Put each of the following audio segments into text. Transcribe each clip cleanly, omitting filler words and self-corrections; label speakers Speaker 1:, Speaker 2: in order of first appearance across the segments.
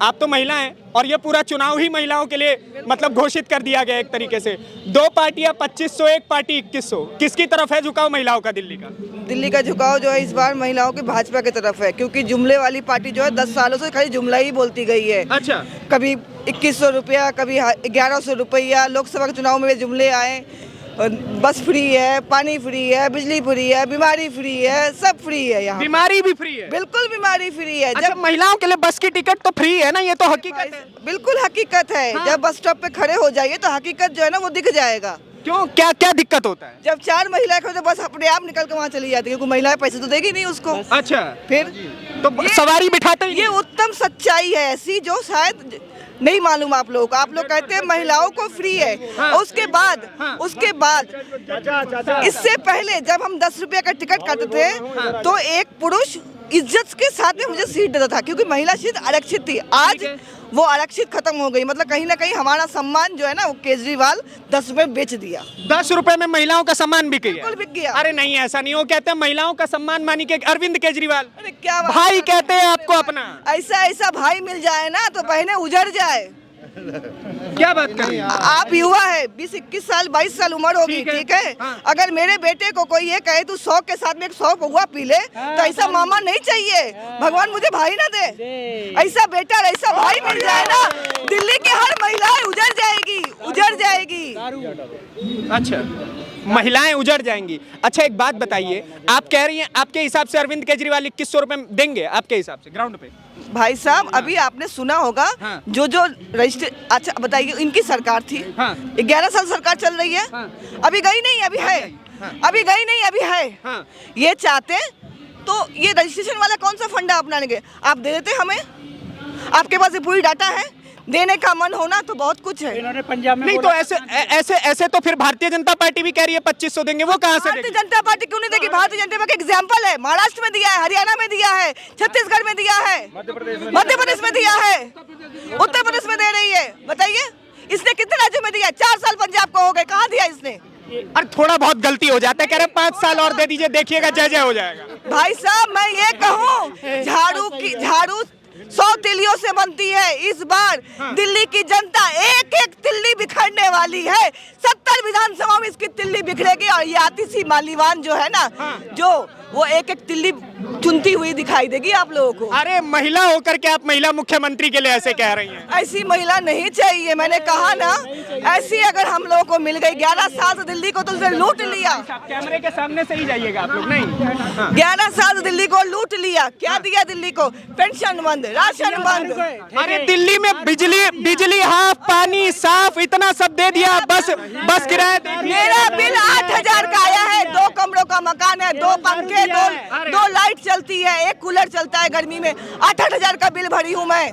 Speaker 1: आप तो महिला हैं और ये पूरा चुनाव ही महिलाओं के लिए मतलब घोषित कर दिया गया एक तरीके से। दो पार्टियां 2500, एक पार्टी 2100, किसकी तरफ है झुकाव महिलाओं का दिल्ली का?
Speaker 2: दिल्ली का झुकाव जो है इस बार महिलाओं की भाजपा की तरफ है, क्योंकि जुमले वाली पार्टी जो है 10 सालों से खाली जुमला ही बोलती गई है।
Speaker 1: अच्छा,
Speaker 2: कभी 2100 रुपया, कभी 1100 रुपया, लोकसभा के चुनाव में जुमले आए, बस फ्री है, पानी फ्री है, बिजली फ्री है, बीमारी फ्री है, सब फ्री है यहाँ।
Speaker 1: बीमारी भी फ्री है?
Speaker 2: बिल्कुल बीमारी फ्री है।
Speaker 1: अच्छा, महिलाओं के लिए बस की टिकट तो फ्री है ना, ये तो हकीकत है।
Speaker 2: बिल्कुल हकीकत है।
Speaker 1: हाँ।
Speaker 2: जब बस स्टॉप पे खड़े हो जाइए तो हकीकत जो है ना वो दिख जाएगा।
Speaker 1: क्यों, क्या क्या दिक्कत होता है?
Speaker 2: जब 4 महिलाएं खड़े तो बस अपने आप निकल के वहाँ चली जाती है, क्योंकि महिलाएं पैसे तो देगी नहीं उसको।
Speaker 1: अच्छा,
Speaker 2: फिर
Speaker 1: तो सवारी बिठाते ही
Speaker 2: ये उत्तम सच्चाई है ऐसी जो शायद नहीं मालूम आप लोगों को। आप लोग कहते हैं महिलाओं को फ्री है।
Speaker 1: हाँ।
Speaker 2: उसके बाद इससे पहले जब हम 10 रुपए का टिकट काटते थे तो एक पुरुष इज्जत के साथ में मुझे सीट देता था, क्योंकि महिला सीट आरक्षित थी। आज वो आरक्षित खत्म हो गई। मतलब कहीं ना कहीं हमारा सम्मान जो है ना वो केजरीवाल 10 रुपए बेच दिया।
Speaker 1: 10 रुपए में महिलाओं का सम्मान बिक गया?
Speaker 2: बिल्कुल बिक गया।
Speaker 1: अरे नहीं, ऐसा नहीं। वो कहते हैं महिलाओं का सम्मान मानी के अरविंद केजरीवाल।
Speaker 2: अरे क्या बात
Speaker 1: भाई
Speaker 2: है।
Speaker 1: कहते हैं आपको अपना।
Speaker 2: ऐसा भाई मिल जाए ना तो बहनें उजड़ जाए।
Speaker 1: क्या बात कर रही हैं?
Speaker 2: आप युवा है, 20-21 साल 22 साल उम्र होगी, ठीक है।
Speaker 1: हाँ।
Speaker 2: अगर मेरे बेटे को कोई ये कहे तू 100 के साथ में 100 पौवा पी ले, तो ऐसा मामा नहीं चाहिए। भगवान मुझे भाई ना दे। ऐसा बेटा और ऐसा भाई मिल जाए ना, दिल्ली की हर महिला उजड़ जाएगी।
Speaker 1: अच्छा, महिलाएं उजड़ जाएंगी। अच्छा, एक बात बताइए, आप कह रही हैं आपके हिसाब से अरविंद केजरीवाल 2100 रुपए देंगे आपके हिसाब से ग्राउंड पे?
Speaker 2: भाई साहब, अभी आपने सुना होगा
Speaker 1: हाँ।
Speaker 2: जो रजिस्टर। अच्छा बताइए, इनकी सरकार थी,
Speaker 1: हाँ।
Speaker 2: 11 साल सरकार चल रही है।
Speaker 1: हाँ।
Speaker 2: अभी गई नहीं, अभी है।
Speaker 1: हाँ।
Speaker 2: अभी गई नहीं, अभी है।
Speaker 1: हाँ।
Speaker 2: ये चाहते तो ये रजिस्ट्रेशन वाला कौन सा फंडा अपनाएंगे? आप दे देते हमें। आपके पास ये पूरी डाटा है, देने का मन होना तो बहुत कुछ है।
Speaker 3: इन्होंने पंजाब में
Speaker 1: नहीं तो ऐसे तो फिर भारतीय जनता पार्टी भी कह रही है 2500 देंगे, वो कहाँ से
Speaker 2: भारतीय
Speaker 1: देंगे?
Speaker 2: जनता पार्टी क्यों नहीं देगी? भारतीय जनता पार्टी का एग्जाम्पल है, महाराष्ट्र में दिया है, हरियाणा में दिया है, छत्तीसगढ़ में दिया है, मध्य प्रदेश में दिया है, उत्तर प्रदेश में दे रही है। बताइए, इसने कितने राज्यों में दिया? 4 साल पंजाब को हो गए, कहाँ दिया इसने?
Speaker 1: अरे थोड़ा बहुत गलती हो जाता है, कह रहे 5 साल और दे दीजिए, देखिएगा जय जय हो जाएगा।
Speaker 2: भाई साहब, मैं ये कहूँ, झाड़ू 100 तिल्लियों से बनती है। इस बार दिल्ली की जनता एक एक तिल्ली बिखरने वाली है। 70 विधानसभा में इसकी तिल्ली बिखरेगी, और ये आतिशी मालीवान जो है ना, जो वो एक एक तिल्ली चुनती हुई दिखाई देगी आप लोगों को।
Speaker 1: अरे महिला होकर के आप महिला मुख्यमंत्री के लिए ऐसे कह रही हैं?
Speaker 2: ऐसी महिला नहीं चाहिए, मैंने कहा ना। ऐसी अगर हम लोगों को मिल गई, 11 साल से दिल्ली को तो उसने लूट लिया।
Speaker 1: कैमरे के सामने से ही जाइएगा आप लोग। नहीं,
Speaker 2: 11 साल से दिल्ली को लूट लिया। क्या दिया दिल्ली को? पेंशन बंद, राशन बंद।
Speaker 1: अरे दिल्ली में बिजली हाफ, पानी साफ, इतना सब दे दिया। बस किराया दे दिया।
Speaker 2: मेरा बिल 8000 का आया है। 2 कमरों का मकान है, 2 पंखे, 2 लाइट चलती है, 1 कूलर चलता है गर्मी में। 8-8 का बिल भरी हूँ मैं।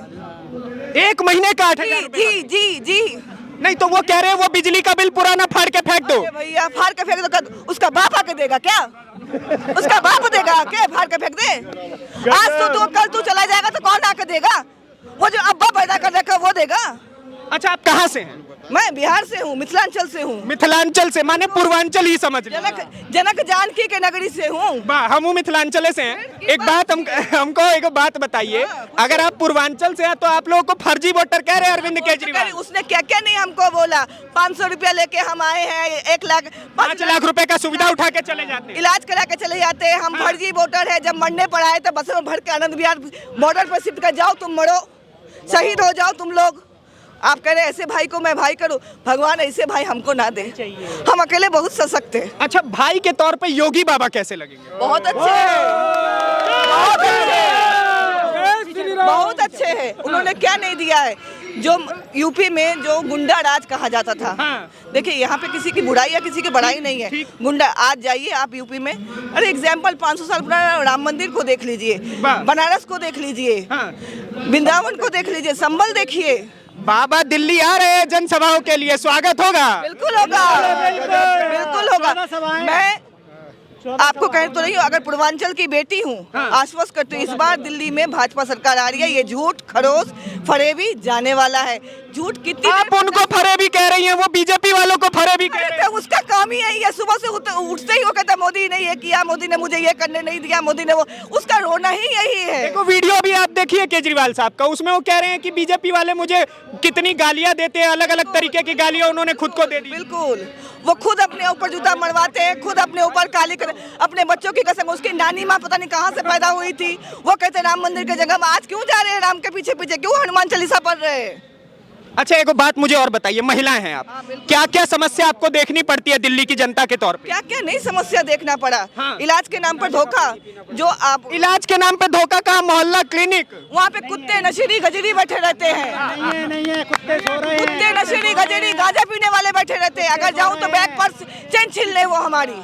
Speaker 1: एक महीने का 8000 रुपए?
Speaker 2: जी।
Speaker 1: नहीं तो वो कह रहे हैं वो बिजली का बिल पुराना फाड़ के फेंक दो।
Speaker 2: भैया, फाड़ के फेंक दो, उसका बाप आके देगा क्या? उसका बाप देगा क्या? फाड़ के फेंक दे। आज तो कल तू चला जाएगा तो कौन आके देगा? वो जो अब्बा पैदा कर रखा वो देगा।
Speaker 1: अच्छा, आप कहाँ से हैं?
Speaker 2: मैं बिहार से हूँ, मिथिलांचल से हूँ।
Speaker 1: मिथिलांचल से माने पूर्वांचल ही समझ लीजिए।
Speaker 2: जनक जानकी के नगरी से हूँ।
Speaker 1: हम मिथिलांचल से हैं। एक बात हमको एक बात बताइए, अगर आप पूर्वांचल से हैं तो आप लोगों को फर्जी वोटर कह रहे हैं अरविंद केजरीवाल।
Speaker 2: उसने क्या क्या नहीं हमको बोला। 500 रुपया लेके हम आए हैं,
Speaker 1: 5 लाख रुपए का सुविधा उठा के चले जाते हैं,
Speaker 2: इलाज करा के चले जाते हैं। हम फर्जी वोटर है। जब मरने पर आए तो बस में भर के आनंद विहार बॉर्डर पर शिफ्ट कर जाओ, तुम मरो, शहीद हो जाओ तुम लोग। आप कह रहे ऐसे भाई को मैं भाई करूं, भगवान ऐसे भाई हमको ना दे। हम अकेले बहुत सशक्त हैं।
Speaker 1: अच्छा, भाई के तौर पे योगी बाबा कैसे लगेंगे?
Speaker 2: बहुत अच्छे बहुत अच्छे हैं। उन्होंने क्या नहीं दिया है? जो यूपी में जो गुंडा राज कहा जाता था। देखिए, यहाँ पे किसी की बुराई या किसी की बड़ाई नहीं है। गुंडा, आज जाइए आप यूपी में, अरे एग्जाम्पल 500 साल पुराना राम मंदिर को देख लीजिए, बनारस को देख लीजिए, वृंदावन को देख लीजिए, संभल देखिए।
Speaker 1: बाबा दिल्ली आ रहे हैं जनसभाओं के लिए, स्वागत होगा।
Speaker 2: बिल्कुल होगा, बिल्कुल होगा। मैं आपको कह तो नहीं हूँ, अगर पूर्वांचल की बेटी हूँ, आश्वस्त करती हूँ, इस बार दिल्ली में भाजपा सरकार आ रही है। ये झूठ खरोस फरेबी जाने वाला है। झूठ कितनी
Speaker 1: आप उनको फरे भी कह रही हैं, वो बीजेपी वालों को फरे भी कह रहे हैं।
Speaker 2: तो उसका काम ही यही है, सुबह से उठते ही वो कहता है मोदी ने ये किया, मोदी ने मुझे ये करने नहीं दिया, मोदी ने वो, उसका रोना ही यही है।
Speaker 1: देखो वीडियो भी आप देखिए केजरीवाल साहब का, उसमें वो कह रहे हैं कि बीजेपी वाले मुझे कितनी गालियां देते हैं, अलग अलग तरीके की गालियां उन्होंने खुद को दे दी।
Speaker 2: बिल्कुल, वो खुद अपने ऊपर जूता मरवाते हैं, खुद अपने ऊपर काली कर, अपने बच्चों की कसम, उसकी नानी माँ पता नहीं कहाँ से पैदा हुई थी, वो कहते राम मंदिर की जगह आज क्यों जा रहे हैं, राम के पीछे पीछे क्यों हनुमान चालीसा पढ़ रहे हैं।
Speaker 1: अच्छा एक बात मुझे और बताइए, महिलाएं हैं आप, क्या क्या समस्या आपको देखनी पड़ती है दिल्ली की जनता के तौर पे?
Speaker 2: क्या क्या नहीं समस्या देखना पड़ा।
Speaker 1: हाँ।
Speaker 2: इलाज के नाम पर धोखा, जो आप
Speaker 1: इलाज के नाम पे धोखा का मोहल्ला क्लिनिक,
Speaker 2: वहाँ पे कुत्ते नशेड़ी गजरी बैठे रहते हैं,
Speaker 3: नहीं है, कुत्ते सो रहे हैं।
Speaker 2: कुत्ते नशेड़ी गजरी गांजा पीने वाले बैठे रहते हैं, अगर जाऊँ तो बैग पर चेन छीन ले वो हमारी,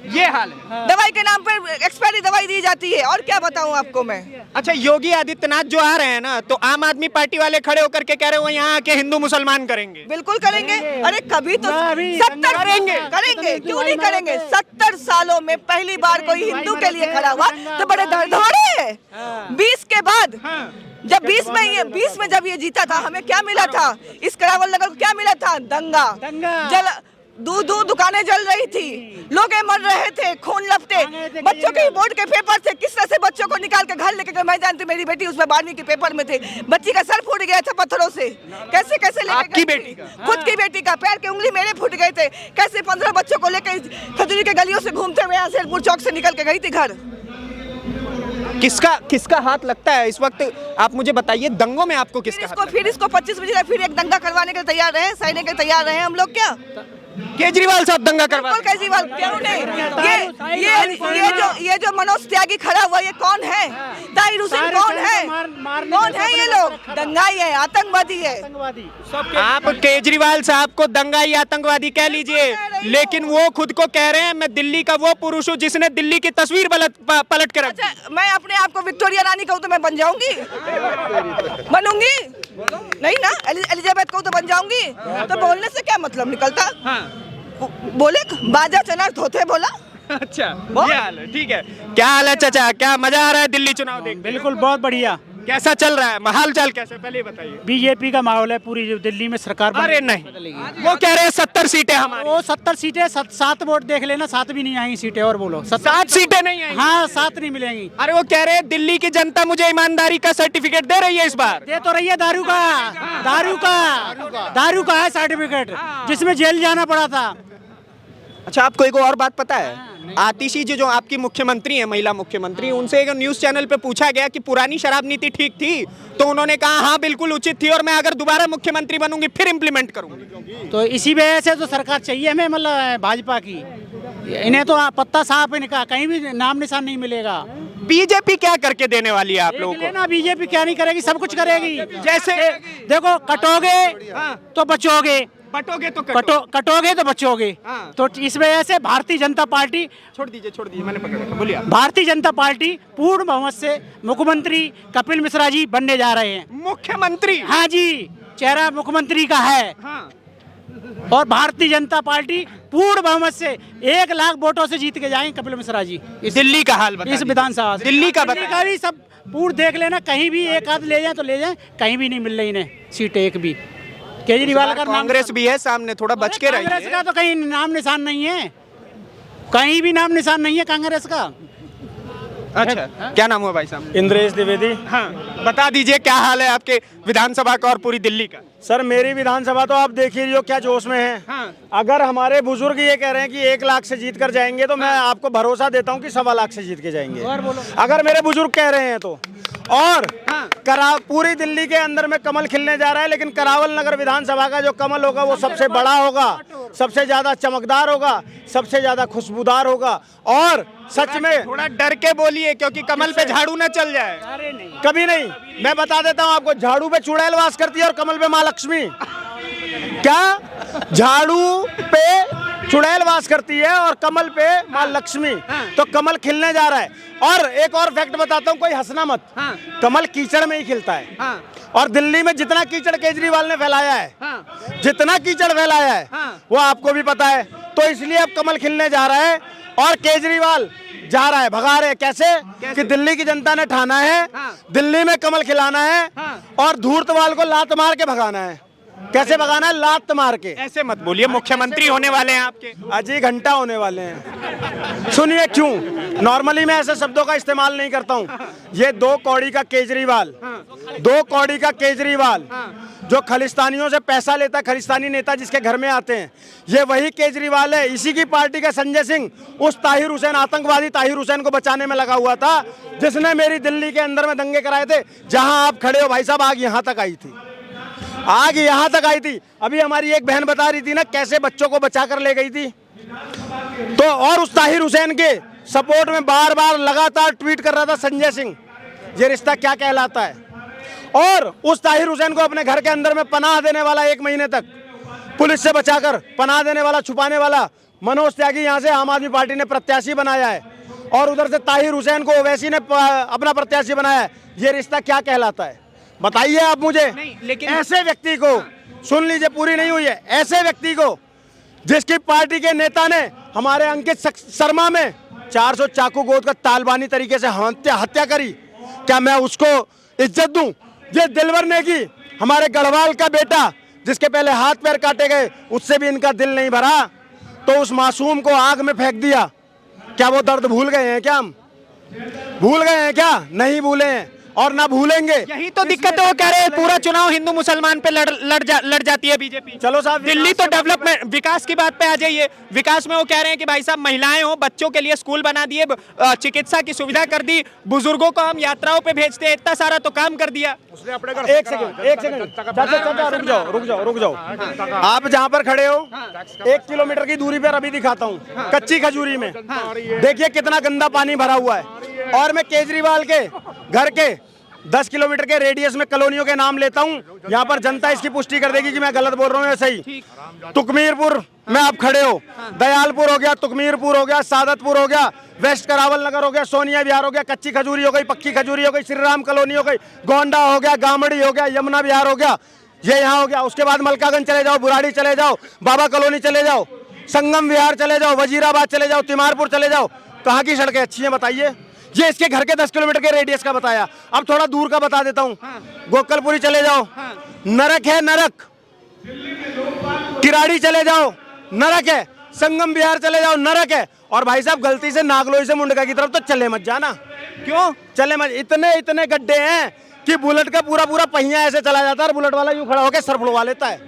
Speaker 1: ये हाल है।
Speaker 2: दवाई के नाम पर एक्सपायरी दवाई दी जाती है, और क्या बताऊं आपको मैं।
Speaker 1: अच्छा योगी आदित्यनाथ जो आ रहे हैं ना, तो आम आदमी पार्टी वाले खड़े होकर के कह रहे हो यहाँ आके हिंदू मुसलमान करेंगे।
Speaker 2: बिल्कुल करेंगे, अरे कभी तो
Speaker 3: अभी
Speaker 2: 70 करेंगे, क्यों नहीं करेंगे। 70 सालों में पहली बार कोई हिंदू के लिए खड़ा हुआ तो बड़े दर्द हो रहे हैं। 20 के बाद जब 20 में जब ये जीता था, हमें क्या मिला था, इस करावल नगर को क्या मिला था, दंगा, दूध दुकानें जल रही थी, लोग मर रहे थे, खून लपटे, बच्चों के बोर्ड के पेपर थे, किस तरह से बच्चों को निकाल के घर लेके गए। मैं जानती, मेरी बेटी उसमें 12वीं के पेपर में थे, बच्ची का सर फूट गया था पत्थरों से, कैसे कैसे लेके
Speaker 1: आपकी
Speaker 2: गए
Speaker 1: बेटी
Speaker 2: थे।
Speaker 1: का?
Speaker 2: खुद की बेटी का पैर की उंगली मेरे फूट गए थे, कैसे 15 बच्चों को लेकर खजूरी के गलियों से घूमते हुए शेरपुर चौक से निकल के गई थी घर।
Speaker 1: किसका हाथ लगता है इस वक्त, आप मुझे बताइए, दंगों में आपको किसका हाथ लगता
Speaker 2: फिर इसको 25 बजे फिर एक दंगा करवाने के लिए तैयार रहे, सहने के तैयार रहे हम लोग। क्या
Speaker 1: केजरीवाल साहब दंगा करवा
Speaker 2: बिल्कुल केजरीवाल, क्यों नहीं। ये जो मनोज त्यागी खड़ा हुआ, ये कौन है, ताहिर हुसैन कौन है, कौन है ये लोग, दंगाई है, आतंकवादी है।
Speaker 1: आप केजरीवाल साहब को दंगाई आतंकवादी कह लीजिए, लेकिन वो खुद को कह रहे हैं मैं दिल्ली का वो पुरुष हूँ जिसने दिल्ली की तस्वीर पलट कर रख दी।
Speaker 2: अच्छा, मैं अपने आप को विक्टोरिया रानी कहूँ तो मैं बन जाऊंगी, बनूंगी नहीं ना, एलिजाबेथ कहूँ तो बन जाऊंगी, तो बोलने से क्या मतलब निकलता।
Speaker 1: हाँ।
Speaker 2: बोले बाजा चना धोते बोला।
Speaker 1: अच्छा ये हाल है, ठीक है। क्या हाल है चाचा, क्या मजा आ रहा है दिल्ली चुनाव देख?
Speaker 3: बिल्कुल बहुत बढ़िया।
Speaker 1: कैसा चल रहा है, हाल चाल कैसे, पहले बताइए।
Speaker 3: बीजेपी का माहौल है, पूरी जो दिल्ली में सरकार
Speaker 1: अरे नहीं, वो कह रहे हैं 70 सीटें हमारी।
Speaker 3: वो 70 सीटें, 7 वोट देख लेना, 7 भी नहीं आएंगी सीटें, और बोलो
Speaker 1: 7 सीटें नहीं आएंगी।
Speaker 3: हाँ 7 नहीं मिलेंगी।
Speaker 1: अरे वो कह रहे हैं दिल्ली की जनता मुझे ईमानदारी का सर्टिफिकेट दे रही है इस बार।
Speaker 3: दे तो रही है दारू का है सर्टिफिकेट, जिसमें जेल जाना पड़ा था।
Speaker 1: अच्छा आपको एक और बात पता है, आतिशी जो आपकी मुख्यमंत्री है, महिला मुख्यमंत्री, उनसे एक न्यूज चैनल पे पूछा गया कि पुरानी शराब नीति ठीक थी, तो उन्होंने कहा हाँ बिल्कुल उचित थी, और मैं अगर दोबारा मुख्यमंत्री बनूंगी फिर इम्प्लीमेंट करूंगी।
Speaker 3: तो इसी वजह से तो सरकार चाहिए हमें, मतलब भाजपा की। इन्हें तो पत्ता साफ है, कहा कहीं भी नाम निशान नहीं मिलेगा।
Speaker 1: बीजेपी क्या करके देने वाली है आप लोगों को?
Speaker 3: ना बीजेपी क्या नहीं करेगी, सब कुछ करेगी।
Speaker 1: जैसे
Speaker 3: देखो, कटोगे तो बचोगे,
Speaker 1: बटोगे तो
Speaker 3: कटोगे तो बचोगे। तो इस वजह से भारतीय जनता पार्टी,
Speaker 1: छोड़ दीजिए मैंने पकड़ रखा, बोलिए।
Speaker 3: भारतीय जनता पार्टी पूर्ण बहुमत से मुख्यमंत्री कपिल मिश्रा जी बनने जा रहे हैं।
Speaker 1: मुख्यमंत्री?
Speaker 3: हाँ जी, चेहरा मुख्यमंत्री का है।
Speaker 1: हाँ।
Speaker 3: और भारतीय जनता पार्टी पूर्ण बहुमत से 1 लाख वोटों से जीत के जाएंगे कपिल मिश्रा जी।
Speaker 1: दिल्ली का हाल बता
Speaker 3: इस विधानसभा से।
Speaker 1: दिल्ली का
Speaker 3: भी सब पूर्ण देख लेना, कहीं भी एक आध ले जाए तो ले जाए, कहीं भी नहीं मिल रही इन्हें सीट एक भी। केजरीवाल का
Speaker 1: कांग्रेस भी है सामने, थोड़ा बच के रहिए।
Speaker 3: कांग्रेस का तो कहीं नाम निशान नहीं है, कहीं भी नाम निशान नहीं है कांग्रेस का।
Speaker 1: अच्छा क्या नाम हुआ भाई साहब?
Speaker 4: इंद्रेश द्विवेदी।
Speaker 1: हाँ बता दीजिए क्या हाल है आपके विधानसभा का और पूरी दिल्ली का?
Speaker 4: सर मेरी विधानसभा तो आप देख ही रही हो क्या जोश में है।
Speaker 1: हाँ।
Speaker 4: अगर हमारे बुजुर्ग ये कह रहे हैं कि 1 लाख से जीत कर जाएंगे, तो मैं आपको भरोसा देता हूँ कि 1.25 लाख से जीत के जाएंगे, अगर मेरे बुजुर्ग कह रहे हैं तो। और पूरी दिल्ली के अंदर में कमल खिलने जा रहा है, लेकिन करावल नगर विधानसभा का जो कमल होगा वो सबसे बड़ा होगा, सबसे ज्यादा चमकदार होगा, सबसे ज्यादा खुशबूदार होगा। और सच में
Speaker 1: थोड़ा डर के बोलिए, क्योंकि कमल पे झाड़ू ना चल जाए।
Speaker 4: कभी नहीं, मैं बता देता हूँ आपको, झाड़ू पे चुड़ैल वास करती है और कमल पे माँ लक्ष्मी। क्या? झाड़ू पे चुड़ैल वास करती है और कमल पे माँ लक्ष्मी। तो कमल खिलने जा रहा है। और एक और फैक्ट बताता हूँ, कोई हंसना मत, कमल कीचड़ में ही खिलता है। और दिल्ली में जितना कीचड़ केजरीवाल ने फैलाया है, जितना कीचड़ फैलाया है, वो आपको भी पता है। तो इसलिए अब कमल खिलने जा रहा है और केजरीवाल जा रहा है, भगा रहे। कैसे? कि दिल्ली की जनता ने ठाना है, दिल्ली में कमल खिलाना है और धूर्तवाल को लात मार के भगाना है। कैसे भगाना है? लात मार के।
Speaker 1: ऐसे मत बोलिए, मुख्यमंत्री होने वाले हैं आपके।
Speaker 4: अजी घंटा होने वाले हैं। सुनिए क्यों, नॉर्मली मैं ऐसे शब्दों का इस्तेमाल नहीं करता हूँ। ये 2 कौड़ी का केजरीवाल, 2 कौड़ी का केजरीवाल जो खालिस्तानियों से पैसा लेता है, खालिस्तानी नेता जिसके घर में आते हैं, ये वही केजरीवाल है। इसी की पार्टी का संजय सिंह उस ताहिर हुसैन, आतंकवादी ताहिर हुसैन को बचाने में लगा हुआ था, जिसने मेरी दिल्ली के अंदर में दंगे कराए थे। जहां आप खड़े हो भाई साहब, आग यहां तक आई थी, आग यहां तक आई थी। अभी हमारी एक बहन बता रही थी ना कैसे बच्चों को बचा कर ले गई थी। तो और उस ताहिर हुसैन के सपोर्ट में बार बार लगातार ट्वीट कर रहा था संजय सिंह, ये रिश्ता क्या कहलाता है। और उस ताहिर हुसैन को अपने घर के अंदर में पनाह देने वाला, 1 महीने तक पुलिस से बचाकर पनाह देने वाला, छुपाने वाला मनोज त्यागी यहाँ से आम आदमी पार्टी ने प्रत्याशी बनाया है, और उधर से ताहिर हुसैन को ओवैसी ने अपना प्रत्याशी बनाया है। ये रिश्ता क्या कहलाता है बताइए आप मुझे।
Speaker 1: लेकिन
Speaker 4: ऐसे व्यक्ति को, सुन लीजिए पूरी नहीं हुई है, ऐसे व्यक्ति को जिसकी पार्टी के नेता ने हमारे अंकित शर्मा में 400 चाकू गोद का तालिबानी तरीके से हत्या करी, क्या मैं उसको इज्जत दूं? ये दिलवर नेगी, हमारे गढ़वाल का बेटा जिसके पहले हाथ पैर काटे गए, उससे भी इनका दिल नहीं भरा, तो उस मासूम को आग में फेंक दिया। क्या वो दर्द भूल गए हैं? क्या हम भूल गए हैं? क्या नहीं भूले हैं और ना भूलेंगे।
Speaker 1: यही तो दिक्कत है, वो कह रहे हैं पूरा चुनाव हिंदू मुसलमान पे लड़ जाती है बीजेपी।
Speaker 4: चलो साहब,
Speaker 1: दिल्ली तो डेवलपमेंट, विकास की बात पे आ जाइए। विकास में वो कह रहे हैं कि भाई साहब महिलाएं हो, बच्चों के लिए स्कूल बना दिए, चिकित्सा की सुविधा कर दी, बुजुर्गों को हम यात्राओं पे भेजते हैं, इतना सारा तो काम कर दिया।
Speaker 4: एक सेकंड रुक जाओ। आप जहाँ पर खड़े हो 1 किलोमीटर की दूरी पर अभी दिखाता हूँ, कच्ची खजूरी में देखिए कितना गंदा पानी भरा हुआ है। और मैं केजरीवाल के घर के 10 किलोमीटर के रेडियस में कॉलोनियों के नाम लेता हूँ, यहाँ पर जनता इसकी पुष्टि कर देगी कि मैं गलत बोल रहा हूँ या सही। तुकमीरपुर में आप खड़े हो, दयालपुर हो गया, तुकमीरपुर हो गया, सादतपुर हो गया, वेस्ट करावल नगर हो गया, सोनिया विहार हो गया, कच्ची खजूरी हो गई, पक्की खजूरी हो गई, श्री राम कॉलोनी हो गई, गोंडा हो गया, गामड़ी हो गया, यमुना विहार हो गया, ये यहाँ हो गया। उसके बाद मलकागंज चले जाओ, बुराड़ी चले जाओ, बाबा कॉलोनी चले जाओ, संगम विहार चले जाओ, वजीराबाद चले जाओ, तिमारपुर चले जाओ। कहाँ की सड़कें अच्छी हैं बताइए? ये इसके घर के 10 किलोमीटर के रेडियस का बताया। अब थोड़ा दूर का बता देता हूँ, गोकलपुरी चले जाओ, नरक है नरक। किराड़ी चले जाओ, नरक है। संगम विहार चले जाओ, नरक है। और भाई साहब गलती से नागलोई से मुंडका की तरफ तो चले मत जाना। क्यों चले मत? इतने गड्ढे हैं कि बुलेट का पूरा पहिया ऐसे चला जाता है और बुलेट वाला यूं खड़ा होकर सर फुड़वा लेता है,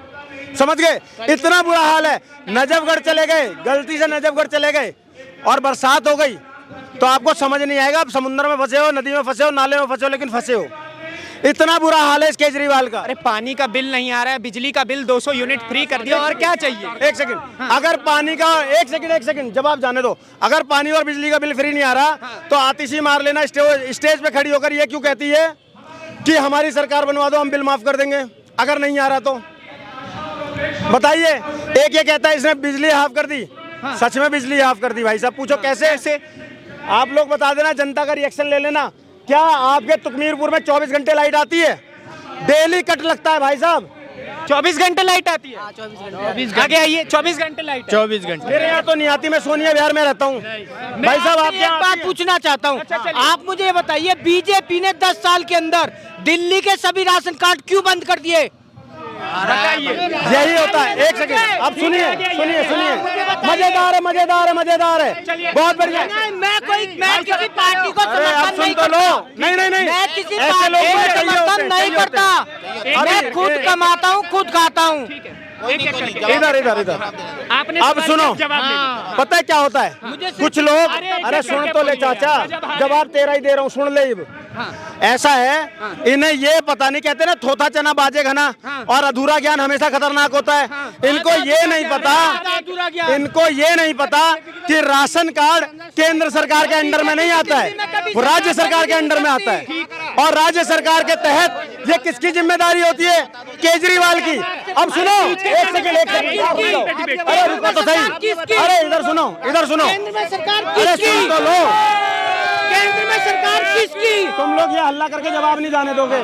Speaker 4: समझ गए? इतना बुरा हाल है। नजफगढ़ चले गए, गलती से नजफगढ़ चले गए और बरसात हो गई तो आपको समझ नहीं आएगा, आप समुद्र में फंसे हो, नदी में फंसे हो, नाले में फंसे हो, लेकिन फंसे हो। इतना बुरा हाल है इस केजरीवाल का।
Speaker 1: अरे पानी का बिल नहीं आ रहा है, बिजली का बिल 200 यूनिट फ्री कर दिया, और क्या चाहिए?
Speaker 4: एक सेकंड, अगर पानी का एक सेकंड जवाब जाने दो। अगर पानी और बिजली का बिल फ्री नहीं आ रहा तो आतिशी मार लेना स्टेज पे खड़ी होकर ये क्यों कहती है कि हमारी सरकार बनवा दो, हम बिल माफ कर देंगे अगर नहीं आ रहा तो? बताइए। एक ये कहता है इसने बिजली हाफ कर दी, सच में बिजली हाफ कर दी? भाई साहब पूछो कैसे? ऐसे आप लोग बता देना, जनता का रिएक्शन ले लेना। क्या आपके तुकमीरपुर में 24 घंटे लाइट आती है? डेली कट लगता है भाई साहब।
Speaker 1: 24 घंटे लाइट आती है? 24 घंटे आगे आइए। 24 घंटे लाइट?
Speaker 3: 24 घंटे
Speaker 4: मेरे यहाँ तो नहीं आती, मैं सोनिया विहार में रहता हूँ। भाई साहब आप
Speaker 3: एक बात पूछना चाहता हूँ, आप मुझे ये बताइए, बीजेपी ने 10 साल के अंदर दिल्ली के सभी राशन कार्ड क्यों बंद कर दिए?
Speaker 4: यही होता है। एक सेकंड, अब सुनिए, मजेदार है, बहुत बढ़िया।
Speaker 3: मैं किसी पार्टी को समर्थन नहीं
Speaker 4: तो लो, नहीं
Speaker 3: मैं किसी पार्टी को समर्थन नहीं करता। मैं खुद कमाता हूँ, खुद खाता हूँ।
Speaker 4: इधर
Speaker 1: आपने
Speaker 4: अब सुनो, पता है क्या होता है? कुछ लोग, अरे सुन तो ले चाचा, जवाब तेरा ही दे रहा हूँ, सुन ले। ऐसा है, इन्हें ये पता नहीं, कहते ना थोथा चना बाजे घना, और अधूरा ज्ञान हमेशा खतरनाक होता है। इनको ये नहीं पता कि राशन कार्ड केंद्र सरकार के अंडर में नहीं आता है, वो राज्य सरकार के अंडर में आता है। और राज्य सरकार के तहत ये किसकी जिम्मेदारी होती है? केजरीवाल की। अब सुनो, एक सेकंड, अरे रुको तो सही, अरे इधर सुनो, अरे सुन तो लो।
Speaker 3: केंद्र में सरकार किसकी?
Speaker 4: तुम लोग ये हल्ला करके जवाब नहीं जाने दोगे।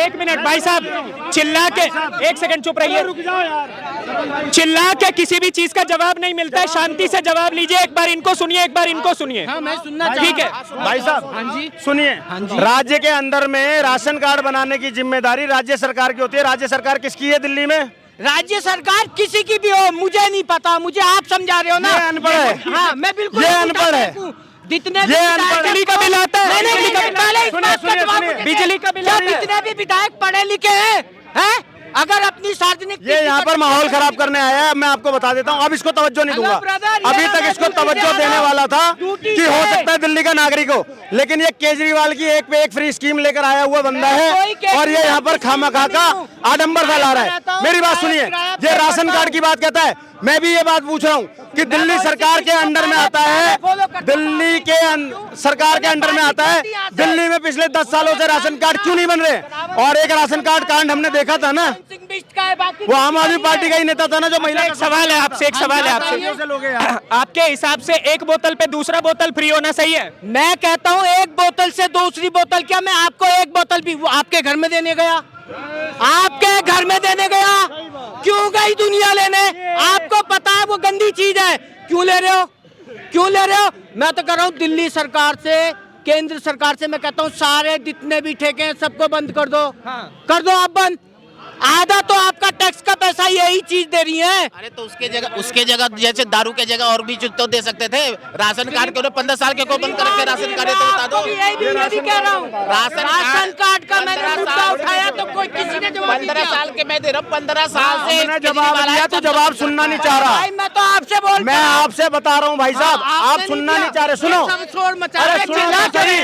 Speaker 1: एक मिनट भाई साहब, चिल्ला के, एक सेकंड चुप रहिए।
Speaker 4: रुक जाओ यार।
Speaker 1: चिल्ला के किसी भी चीज का जवाब नहीं मिलता है, शांति से जवाब लीजिए। एक बार इनको सुनिए, एक बार इनको सुनिए।
Speaker 3: हाँ, मैं सुनना
Speaker 1: ठीक है
Speaker 4: भाई साहब,
Speaker 3: हाँ जी,
Speaker 4: सुनिए।
Speaker 3: हाँ जी।
Speaker 4: राज्य के अंदर में राशन कार्ड बनाने की जिम्मेदारी राज्य सरकार की होती है। राज्य सरकार किसकी है दिल्ली में?
Speaker 3: राज्य सरकार किसी की भी हो, मुझे नहीं पता, मुझे आप समझा रहे हो ना।
Speaker 4: ये अनपढ़ है।
Speaker 3: हाँ, मैं बिल्कुल
Speaker 4: ये अनपढ़ है।
Speaker 3: जितने
Speaker 4: ये अनपढ़
Speaker 1: बिजली का बिल आता है,
Speaker 3: नहीं,
Speaker 1: बिजली का बिल-
Speaker 3: पहले इस
Speaker 4: सुनिए,
Speaker 3: बात का
Speaker 4: सुनिए,
Speaker 3: जवाब
Speaker 4: सुनिए।
Speaker 3: मुझे
Speaker 1: बिजली का बिल
Speaker 3: क्या
Speaker 1: आता है।
Speaker 3: जितने भी विधायक पढ़े लिखे हैं, अगर अपनी सार्वजनिक
Speaker 4: ये यहाँ पर माहौल खराब करने आया है। मैं आपको बता देता हूँ, अब इसको तवज्जो नहीं दूंगा। अभी तक इसको तवज्जो देने वाला था कि हो सकता है दिल्ली का नागरिक हो, लेकिन ये केजरीवाल की एक पे एक फ्री स्कीम लेकर आया हुआ बंदा है और ये यहाँ पर खामखा का आडंबर फैला रहा है। मेरी बात सुनिए, ये राशन कार्ड की बात कहता है। मैं भी ये बात पूछ रहा हूँ कि दिल्ली सरकार के अंडर में आता है, दिल्ली के सरकार के अंडर में आता है। दिल्ली में पिछले 10 सालों से राशन कार्ड क्यों नहीं बन रहे? और एक राशन कार्ड कांड हमने देखा था ना, वो आम आदमी पार्टी का ही नेता था ना जो महिला।
Speaker 1: एक सवाल है आपसे, एक सवाल है आपसे, आपके हिसाब से एक बोतल पे दूसरा बोतल फ्री होना सही है?
Speaker 3: मैं कहता हूँ एक बोतल से दूसरी बोतल, क्या मैं आपको एक बोतल भी वो आपके घर में देने गया? आपके घर में देने गया? क्यों गई दुनिया लेने? आपको पता है वो गंदी चीज है, क्यों ले रहे हो? क्यों ले रहे हो? मैं तो कर रहा हूँ दिल्ली सरकार से, केंद्र सरकार से मैं कहता हूँ सारे जितने भी ठेके हैं सबको बंद कर दो। कर दो आप बंद। आधा तो आपका टैक्स का पैसा यही चीज दे रही है।
Speaker 5: अरे तो उसके जगह जैसे दारू के जगह और भी तो दे सकते थे। राशन कार्ड को 15 साल के को बंद करके राशन कार्ड तो बता दो।
Speaker 3: यही भी कह रहा हूँ, राशन कार्ड का मैंने मुद्दा उठाया तो कोई किसी ने जवाब नहीं
Speaker 5: 15
Speaker 3: दिया।
Speaker 5: साल के मैं दे रहा हूँ, 15 साल से
Speaker 4: हमने जवाब दिया तो जवाब सुनना नहीं चाह रहा।
Speaker 3: भाई मैं तो आपसे बोल
Speaker 4: मैं आपसे बता रहा हूँ भाई साहब, आप सुनना नहीं चाह रहे। सुनो,
Speaker 3: शोर मचा
Speaker 4: अरे
Speaker 3: रहे
Speaker 4: सुनो ना सही।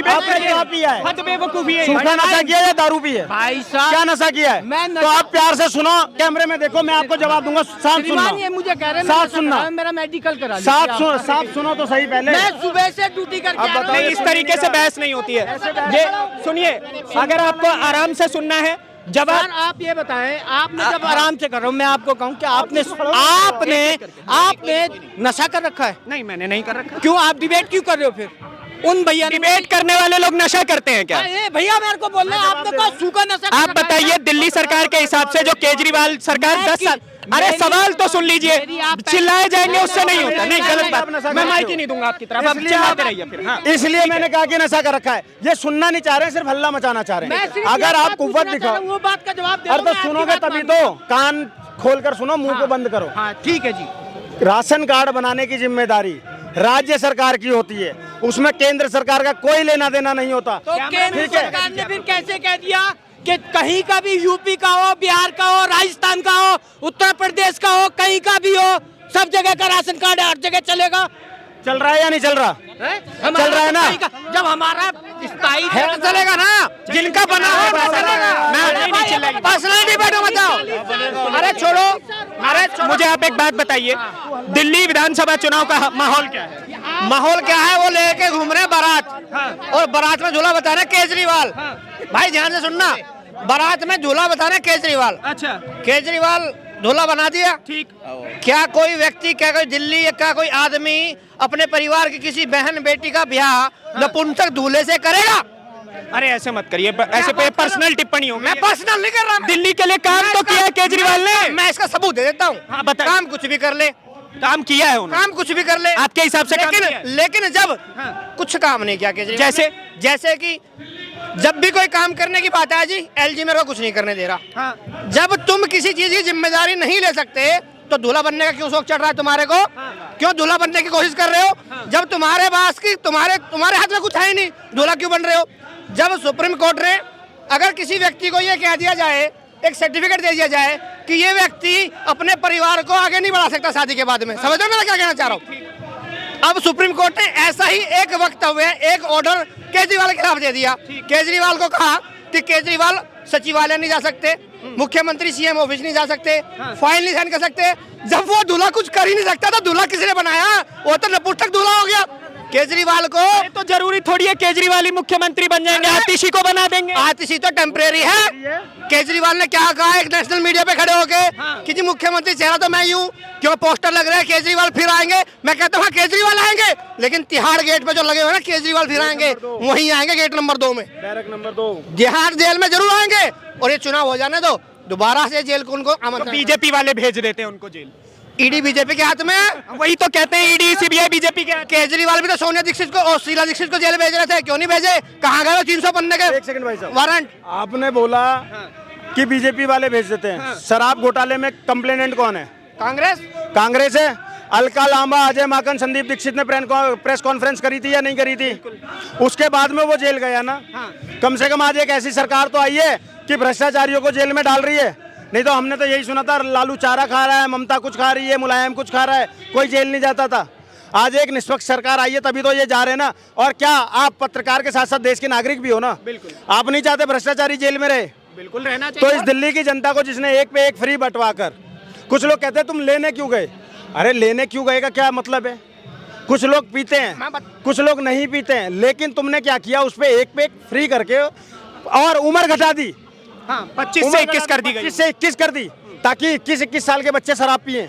Speaker 4: आपने क्या पिया है?
Speaker 1: हद बेवकूफी है।
Speaker 4: सूखा नशा किया या दारू पी है?
Speaker 3: भाई साहब
Speaker 4: क्या नशा किया है?
Speaker 3: मैं
Speaker 4: तो आप प्यार से सुनो, कैमरे में देखो, मैं आपको जवाब दूंगा। साथ
Speaker 3: श्रीमान
Speaker 4: सुनना,
Speaker 3: ये मुझे कह रहे हैं
Speaker 4: साथ
Speaker 3: मैं
Speaker 4: सुनना।
Speaker 3: मेरा मेडिकल करा लीजिए।
Speaker 4: साथ सुनो तो सही पहले।
Speaker 3: मैं सुबह से ड्यूटी करके
Speaker 4: अब
Speaker 3: आ रहा
Speaker 4: बताओ,
Speaker 3: हूँ।
Speaker 1: नहीं, इस तरीके से बहस नहीं होती है। ये सुनिए, अगर आपको आराम से सुनना है
Speaker 3: सर
Speaker 1: जवाब।
Speaker 3: आप ये बताएं, आपने जब आराम से कर रहा हूँ, मैं आपको कहूँ कि आपने नशा कर रखा है?
Speaker 1: नहीं, मैंने नहीं कर रखा।
Speaker 3: क्यों आप डिबेट क्यों कर रहे हो फिर? उन भैया ने
Speaker 1: डिबेट करने वाले लोग नशा करते हैं क्या?
Speaker 3: ए, भैया मेरे को बोल रहे हैं आपने कहा सूखा नशा कर
Speaker 1: आप
Speaker 3: रखा है।
Speaker 1: बताइए, दिल्ली सरकार के हिसाब से जो केजरीवाल सरकार 10 साल, अरे सवाल तो सुन लीजिए, चिल्लाए जाएंगे उससे नहीं होता। नहीं, गलत बात, मैं माइक ही नहीं दूंगा आपकी तरफ, आप चिल्लाते रहिए फिर। हाँ,
Speaker 4: इसलिए मैंने कहा कि नशा कर रखा है। ये सुनना नहीं चाह रहे, सिर्फ हल्ला मचाना चाह रहे
Speaker 3: मैं
Speaker 4: हैं।
Speaker 3: सिर्फ
Speaker 4: अगर
Speaker 3: ये
Speaker 4: आप
Speaker 3: बात
Speaker 4: कुव्वत
Speaker 3: पूछना चाह
Speaker 4: दिखाओ,
Speaker 3: रहा हूँ, वो बात का जवाब दे
Speaker 4: अरे
Speaker 3: रहा
Speaker 4: तो
Speaker 3: हूँ, मैं
Speaker 4: सुनोगे
Speaker 3: आपकी बात
Speaker 4: तभी
Speaker 3: मान
Speaker 4: तो। कान खोल कर सुनो, मुंह को बंद करो।
Speaker 3: हाँ ठीक है जी।
Speaker 4: राशन कार्ड बनाने की जिम्मेदारी राज्य सरकार की होती है, उसमें केंद्र सरकार का कोई लेना देना नहीं होता।
Speaker 3: तो केंद्र
Speaker 4: ठीक है।
Speaker 3: सरकार ने फिर कैसे कह दिया कि कहीं का भी यूपी का हो, बिहार का हो, राजस्थान का हो, उत्तर प्रदेश का हो, कहीं का भी हो, सब जगह का राशन कार्ड हर जगह चलेगा?
Speaker 4: चल रहा है या नहीं चल रहा?
Speaker 3: चल
Speaker 4: रहा है ना?
Speaker 3: जब हमारा स्थायी
Speaker 4: है तो चलेगा ना, जिनका बना है वो चलेगा।
Speaker 1: नहीं चिल्लाएंगे।
Speaker 4: पर्सनल डिबेट बताओ।
Speaker 1: अरे छोड़ो, अरे मुझे आप एक बात बताइए, दिल्ली विधानसभा चुनाव का माहौल क्या है?
Speaker 4: माहौल क्या है? वो लेके घूम रहे हैं बारात, और बारात में झूला बता रहे हैं केजरीवाल। भाई ध्यान से सुनना, बारात में झूला बता रहे हैं केजरीवाल।
Speaker 1: अच्छा,
Speaker 4: केजरीवाल झूला बना दिया।
Speaker 1: ठीक।
Speaker 4: क्या कोई व्यक्ति, क्या कोई दिल्ली, क्या कोई आदमी अपने परिवार की किसी बहन बेटी का ब्याह नपुंसक दूल्हे से करेगा?
Speaker 1: अरे ऐसे मत करिए, ऐसे पे पर्सनल टिप्पणी हो।
Speaker 4: मैं पर्सनल नहीं कर रहा।
Speaker 1: दिल्ली के लिए काम तो किया है केजरीवाल ने।
Speaker 4: मैं इसका सबूत दे देता हूँ।
Speaker 1: हाँ, बताइए।
Speaker 4: काम कुछ भी कर ले,
Speaker 1: काम किया है उन्होंने,
Speaker 4: काम कुछ भी कर ले,
Speaker 1: आपके हिसाब से काम किया है?
Speaker 4: लेकिन जब कुछ काम नहीं किया केजरीवाल, जैसे कि जब भी कोई काम करने की बात है जी, एलजी मेरे को कुछ नहीं करने दे रहा। जब तुम किसी चीज की जिम्मेदारी नहीं ले सकते तो दूल्हा बनने का क्यों शौक चढ़ रहा है तुम्हारे को? क्यों दूल्हा बनने की कोशिश कर रहे हो? जब तुम्हारे पास की तुम्हारे हाथ में कुछ है ही नहीं, दूल्हा क्यों बन रहे हो? जब सुप्रीम कोर्ट ने अगर किसी व्यक्ति को ये कह दिया जाए, एक सर्टिफिकेट दे दिया जाए कि ये व्यक्ति अपने परिवार को आगे नहीं बढ़ा सकता शादी के बाद में, समझ रहे हो मैं क्या कहना चाह रहा हूँ? अब सुप्रीम कोर्ट ने ऐसा ही एक वक्तव्य, एक ऑर्डर केजरीवाल के खिलाफ दे दिया। केजरीवाल को कहा कि केजरीवाल सचिवालय नहीं जा सकते, मुख्यमंत्री सीएम ऑफिस नहीं जा सकते, फाइल नहीं साइन कर सकते। जब वो दूल्हा कुछ कर ही नहीं सकता तो दूल्हा किसने बनाया? वो तो नपुंसक दूल्हा हो गया।
Speaker 6: केजरीवाल को।
Speaker 1: ये तो जरूरी थोड़ी है केजरीवाल ही मुख्यमंत्री बन जाएंगे, आतिशी को बना देंगे।
Speaker 6: आतिशी तो टेम्परेरी है। केजरीवाल ने क्या कहा एक नेशनल मीडिया पे खड़े होके कि जी मुख्यमंत्री चेहरा तो मैं ही हूँ, क्यों पोस्टर लग रहे हैं केजरीवाल फिर आएंगे। मैं कहता हूँ हाँ केजरीवाल आएंगे, लेकिन तिहाड़ गेट पे जो लगे हुए ना केजरीवाल फिर आएंगे, वहीं आएंगे गेट नंबर 2 में,
Speaker 4: बैरक नंबर 2
Speaker 6: तिहाड़ जेल में जरूर आएंगे। और ये चुनाव हो जाने दो, दोबारा से जेल को उनको आमंत्रण।
Speaker 1: बीजेपी वाले भेज देते हैं उनको जेल।
Speaker 6: ईडी बीजेपी के हाथ में है।
Speaker 1: वही तो कहते हैं ईडी सीबीआई बीजेपी के हाथ।
Speaker 6: केजरीवाल भी तो सोनिया दीक्षित को और शीला दीक्षित को जेल भेज रहे थे, क्यों नहीं भेजे? कहाँ गए 300 पन्ने के?
Speaker 4: एक सेकंड भाई साहब,
Speaker 6: वारंट।
Speaker 4: आपने बोला कि बीजेपी वाले भेज देते हैं। शराब घोटाले में कंप्लेनेंट कौन है?
Speaker 6: कांग्रेस।
Speaker 4: कांग्रेस है। अलका लांबा, अजय माकन, संदीप दीक्षित ने प्रेस कॉन्फ्रेंस करी थी या नहीं करी थी? उसके बाद में वो जेल गया ना। कम से कम आज एक ऐसी सरकार तो आई है कि भ्रष्टाचारियों को जेल में डाल रही है। नहीं तो हमने तो यही सुना था लालू चारा खा रहा है, ममता कुछ खा रही है, मुलायम कुछ खा रहा है, कोई जेल नहीं जाता था। आज एक निष्पक्ष सरकार आई है तभी तो ये जा रहे हैं ना। और क्या आप पत्रकार के साथ साथ देश के नागरिक भी हो ना?
Speaker 1: बिल्कुल।
Speaker 4: आप नहीं चाहते भ्रष्टाचारी जेल में रहे?
Speaker 1: बिल्कुल रहना
Speaker 4: तो
Speaker 1: चाहिए।
Speaker 4: इस दिल्ली की जनता को जिसने एक पे एक फ्री बंटवा कर, कुछ लोग कहते हैं तुम लेने क्यों गए? अरे लेने क्यों गए का क्या मतलब है? कुछ लोग पीते हैं, कुछ लोग नहीं पीते हैं, लेकिन तुमने क्या किया? उस पे एक फ्री करके और उम्र घटा दी।
Speaker 1: हाँ, 25 से 21 कर दी गई।
Speaker 4: 25 से 21 कर दी ताकि 21 साल के बच्चे शराब पिए।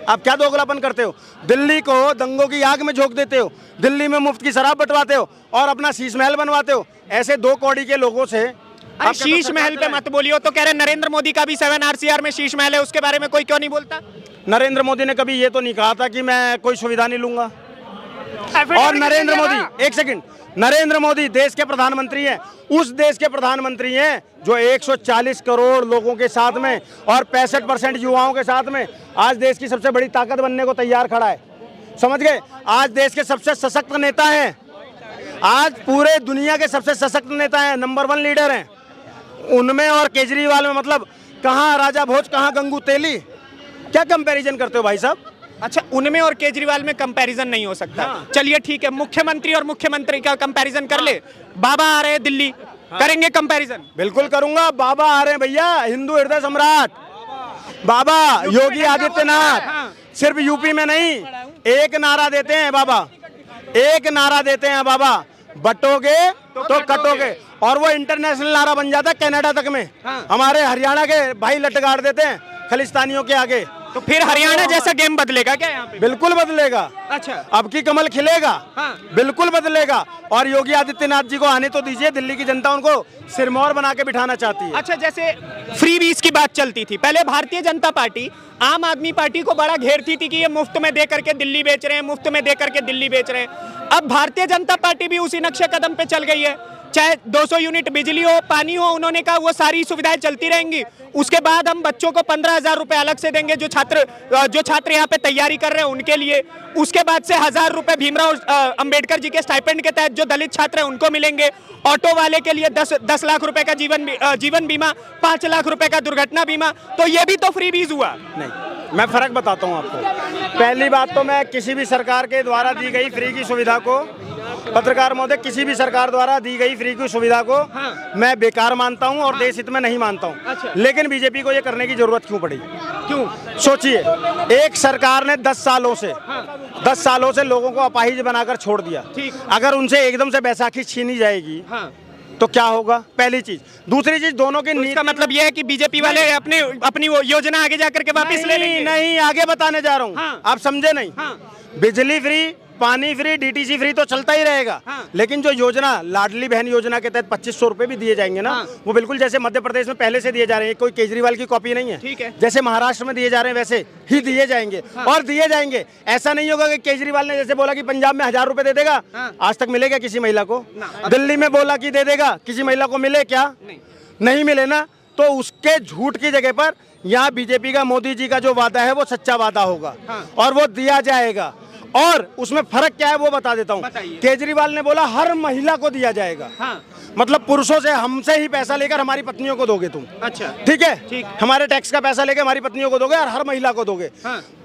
Speaker 4: आप क्या दोगलापन करते हो? दिल्ली को दंगों की आग में झोंक देते हो, दिल्ली में मुफ्त की शराब बंटवाते हो और अपना शीश महल बनवाते हो। ऐसे 2 कौड़ी के लोगों से
Speaker 1: अरे शीश महल पे मत बोलियो। तो कह रहे नरेंद्र मोदी का भी 7 RCR में शीश महल है, उसके बारे में कोई क्यों नहीं बोलता?
Speaker 4: नरेंद्र मोदी ने कभी ये तो नहीं कहा था कि मैं कोई सुविधा नहीं लूंगा। और नरेंद्र मोदी, एक सेकंड, नरेंद्र मोदी देश के प्रधानमंत्री हैं, उस देश के प्रधानमंत्री हैं जो 140 करोड़ लोगों के साथ में और 65% युवाओं के साथ में आज देश की सबसे बड़ी ताकत बनने को तैयार खड़ा है। समझ गए? आज देश के सबसे सशक्त नेता हैं, आज पूरे दुनिया के सबसे सशक्त नेता हैं, नंबर 1 लीडर हैं। उनमें और केजरीवाल में मतलब कहाँ राजा भोज, कहाँ गंगू तेली? क्या कंपैरिजन करते हो भाई साहब?
Speaker 1: अच्छा, उनमें और केजरीवाल में कंपैरिजन नहीं हो सकता। चलिए ठीक है, मुख्यमंत्री और मुख्यमंत्री का कंपैरिजन कर ले। बाबा आ रहे हैं दिल्ली, करेंगे कंपैरिजन?
Speaker 4: बिल्कुल करूंगा। बाबा आ रहे हैं भैया, हिंदू हृदय सम्राट बाबा योगी आदित्यनाथ। सिर्फ यूपी में नहीं, एक नारा देते हैं बाबा, एक नारा देते हैं बाबा, बटोगे तो कटोगे। और वो इंटरनेशनल नारा बन जाता है कनाडा तक में। हमारे हरियाणा के भाई लटगाड़ देते हैं खलिस्तानियों के आगे।
Speaker 1: तो फिर हरियाणा जैसा गेम बदलेगा क्या यहाँ पे?
Speaker 4: बिल्कुल बदलेगा।
Speaker 1: अच्छा,
Speaker 4: अब की कमल खिलेगा।
Speaker 1: हाँ।
Speaker 4: बिल्कुल बदलेगा। और योगी आदित्यनाथ जी को आने तो दीजिए, दिल्ली की जनता उनको सिरमौर बना के बिठाना चाहती है।
Speaker 1: अच्छा, जैसे फ्री बीज की बात चलती थी पहले, भारतीय जनता पार्टी आम आदमी पार्टी को बड़ा घेरती थी कि ये मुफ्त में दे करके दिल्ली बेच रहे हैं, मुफ्त में दे करके दिल्ली बेच रहे हैं। अब भारतीय जनता पार्टी भी उसी नक्शे कदम पे चल गई है। चाहे 200 यूनिट बिजली हो, पानी हो, उन्होंने कहा वो सारी सुविधाएं चलती रहेंगी। उसके बाद हम बच्चों को 15,000 रुपए अलग से देंगे जो छात्र यहाँ पे तैयारी कर रहे हैं उनके लिए। उसके बाद से 1,000 रुपए भीमराव अंबेडकर जी के स्टाइपेंड के तहत जो दलित छात्र हैं उनको मिलेंगे। ऑटो वाले के लिए 10 लाख रुपए का जीवन बीमा, 5 लाख रुपए का दुर्घटना बीमा। तो ये भी तो फ्री बीज हुआ।
Speaker 4: नहीं, मैं फर्क बताता हूँ आपको। पहली बात तो मैं किसी भी सरकार के द्वारा दी गई फ्री की सुविधा को, पत्रकार महोदय, किसी भी सरकार द्वारा दी गई फ्री की सुविधा को मैं बेकार मानता हूं और देश हित में नहीं मानता हूं।
Speaker 1: अच्छा।
Speaker 4: लेकिन बीजेपी को ये करने की जरूरत क्यों पड़ी?
Speaker 1: क्यों?
Speaker 4: सोचिए, एक सरकार ने 10 सालों से लोगों को अपाहिज बनाकर छोड़ दिया।
Speaker 1: ठीक।
Speaker 4: अगर उनसे एकदम से बैसाखी छीनी जाएगी तो क्या होगा? पहली चीज। दूसरी चीज, दोनों की नीति
Speaker 1: का मतलब यह है कि बीजेपी वाले अपनी वो योजना आगे जाकर के वापस ले लेंगे।
Speaker 4: नहीं, आगे बताने जा रहा हूँ।
Speaker 1: हाँ।
Speaker 4: आप समझे नहीं। बिजली फ्री, पानी फ्री, डीटीसी फ्री तो चलता ही रहेगा। लेकिन जो योजना, लाडली बहन योजना के तहत 2500 रुपए भी दिए जाएंगे ना, वो बिल्कुल जैसे मध्य प्रदेश में पहले से दिए जा रहे हैं, कोई केजरीवाल की कॉपी नहीं है।
Speaker 1: ठीक है।
Speaker 4: जैसे महाराष्ट्र में दिए जा रहे हैं वैसे ही दिए जाएंगे। और दिए जाएंगे। ऐसा नहीं होगा कि केजरीवाल ने जैसे बोला कि पंजाब में 1,000 रुपए दे देगा, आज तक मिलेगा किसी महिला को? दिल्ली में बोला कि दे देगा, किसी महिला को मिले क्या? नहीं मिले ना। तो उसके झूठ की जगह पर यहाँ बीजेपी का, मोदी जी का जो वादा है वो सच्चा वादा होगा और वो दिया जाएगा। और उसमें फर्क क्या है वो बता देता हूँ। केजरीवाल ने बोला हर महिला को दिया जाएगा। मतलब पुरुषों से, हमसे ही पैसा लेकर हमारी पत्नियों को दोगे तुम।
Speaker 1: अच्छा,
Speaker 4: ठीक है?
Speaker 1: ठीक।
Speaker 4: हमारे टैक्स का पैसा लेकर हमारी पत्नियों को दोगे और हर महिला को दोगे।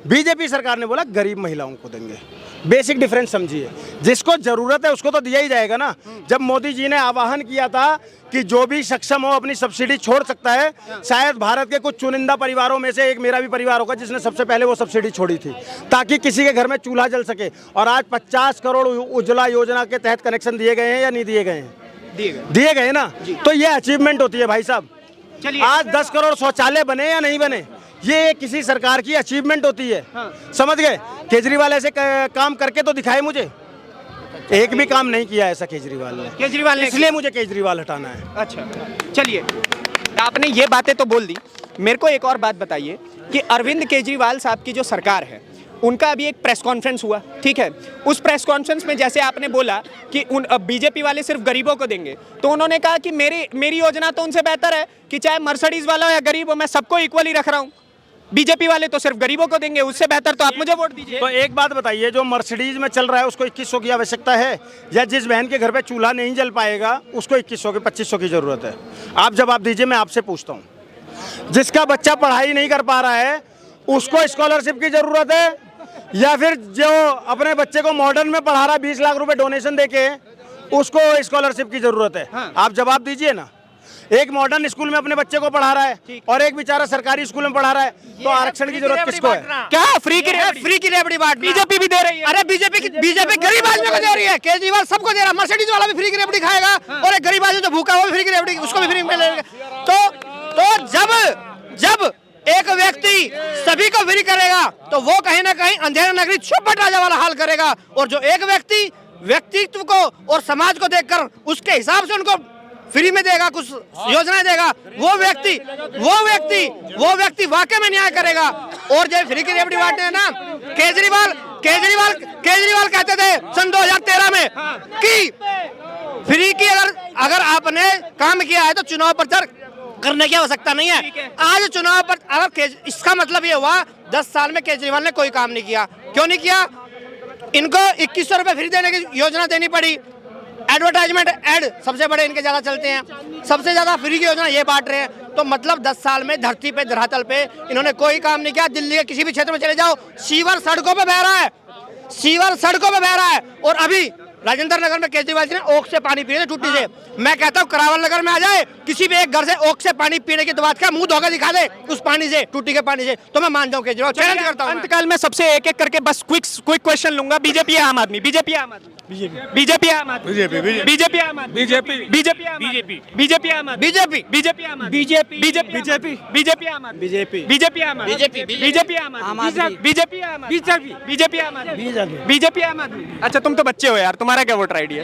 Speaker 4: बीजेपी सरकार ने बोला गरीब महिलाओं को देंगे। बेसिक डिफरेंस समझिए, जिसको जरूरत है उसको तो दिया ही जाएगा ना। जब मोदी जी ने आह्वान किया था कि जो भी सक्षम हो अपनी सब्सिडी छोड़ सकता है, शायद भारत के कुछ चुनिंदा परिवारों में से एक मेरा भी परिवार होगा जिसने सबसे पहले वो सब्सिडी छोड़ी थी, ताकि किसी के घर में चूल्हा जल सके। और आज 50 करोड़ उज्ज्वला योजना के तहत कनेक्शन दिए गए हैं या नहीं दिए गए हैं? दिए गए ना। तो ये अचीवमेंट होती है भाई साहब।
Speaker 1: चलिए,
Speaker 4: आज 10 करोड़ शौचालय बने या नहीं बने, ये किसी सरकार की अचीवमेंट होती है। समझ गए? केजरीवाल ऐसे काम करके तो दिखाए मुझे, एक भी काम नहीं किया ऐसा केजरीवाल ने, इसलिए मुझे केजरीवाल हटाना है।
Speaker 1: अच्छा, चलिए, आपने ये बातें तो बोल दी, मेरे को एक और बात बताइए कि अरविंद केजरीवाल साहब की जो सरकार है, उनका अभी एक प्रेस कॉन्फ्रेंस हुआ, ठीक है। उस प्रेस कॉन्फ्रेंस में जैसे आपने बोला कि बीजेपी वाले सिर्फ गरीबों को देंगे, तो उन्होंने कहा कि मेरी योजना तो उनसे बेहतर है कि चाहे मर्सिडीज वाला हो या गरीब हो, मैं सबको इक्वली रख रहा हूँ। बीजेपी वाले तो सिर्फ गरीबों को देंगे, उससे बेहतर तो आप मुझे वोट दीजिए।
Speaker 4: तो एक बात बताइए, जो मर्सिडीज में चल रहा है उसको 2100 की आवश्यकता है, या जिस बहन के घर पे चूल्हा नहीं जल पाएगा उसको 2100 की 2500 की जरूरत है? आप जवाब दीजिए, मैं आपसे पूछता हूँ। जिसका बच्चा पढ़ाई नहीं कर पा रहा है उसको स्कॉलरशिप की जरूरत है, या फिर जो अपने बच्चे को मॉडर्न में पढ़ा रहा है 20 लाख रुपए डोनेशन देके उसको स्कॉलरशिप की जरूरत है?
Speaker 1: हाँ।
Speaker 4: आप जवाब दीजिए ना। एक मॉडर्न स्कूल में अपने बच्चे को पढ़ा रहा है और एक बेचारा सरकारी स्कूल में पढ़ा रहा है, तो आरक्षण की जरूरत किसको है?
Speaker 1: क्या फ्री की
Speaker 6: रेवड़ी बांट
Speaker 1: बीजेपी भी दे रही है?
Speaker 6: अरे बीजेपी गरीब आदमी को दे रही है, केजरीवाल सबको दे रहा है। मर्सिडीज वाला भी फ्री की रेवड़ी खाएगा और एक गरीब आदमी जो भूखा है वो भी फ्री की रेवड़ी, उसको भी फ्री मिलेगा। तो जब एक व्यक्ति सभी को फ्री करेगा तो वो कहीं ना कहीं अंधेरा नगरी चौपट राजा वाला हाल करेगा, और जो एक व्यक्तित्व को और समाज को देखकर उसके हिसाब से उनको फ्री में देगा, कुछ योजनाएं देगा, वो व्यक्ति वाकई में न्याय करेगा। और जो फ्री की रेवड़ी बांटते हैं ना, केजरीवाल कहते थे सन 2013 में कि फ्री की अगर आपने काम किया है तो चुनाव प्रचार करने की आवश्यकता नहीं है। आज चुनाव पर अगर इसका मतलब ये हुआ 10 साल में केजरीवाल ने कोई काम नहीं किया। क्यों नहीं किया? इनको 2100 रुपए फ्री देने की योजना देनी पड़ी। एडवर्टाइजमेंट ऐड सबसे बड़े इनके ज्यादा चलते हैं, सबसे ज्यादा फ्री की योजना ये बांट रहे हैं। तो मतलब 10 साल में धरती पे धरातल पे इन्होंने कोई काम नहीं किया। दिल्ली के किसी भी क्षेत्र में चले जाओ, सीवर सड़कों पे बह रहा है, और अभी राजेंद्र नगर में केजरीवाल जी ने ओख से पानी पी रहे थे टूटी से। मैं कहता हूँ करावल नगर में आ जाए, किसी भी एक घर से ओख से पानी पीने की तो बात क्या, मुंह धोकर दिखा दे उस पानी से, टूटी के पानी से, तो मैं मान जाऊँ केजरीवाल। चैलेंज करता हूँ।
Speaker 1: अंतकाल में सबसे एक एक करके बस क्विक क्वेश्चन लूंगा। बीजेपी या आम आदमी? बीजेपी या आम आदमी? बीजेपी या आम आदमी? बीजेपी या आम आदमी? बीजेपी या आम आदमी? बीजेपी या आम आदमी? बीजेपी या आम आदमी? बीजेपी या आम आदमी? बीजेपी या आम आदमी? बीजेपी या आम आदमी? अच्छा, तुम तो बच्चे हो यार, तुम्हारा क्या वोटर आईडी है?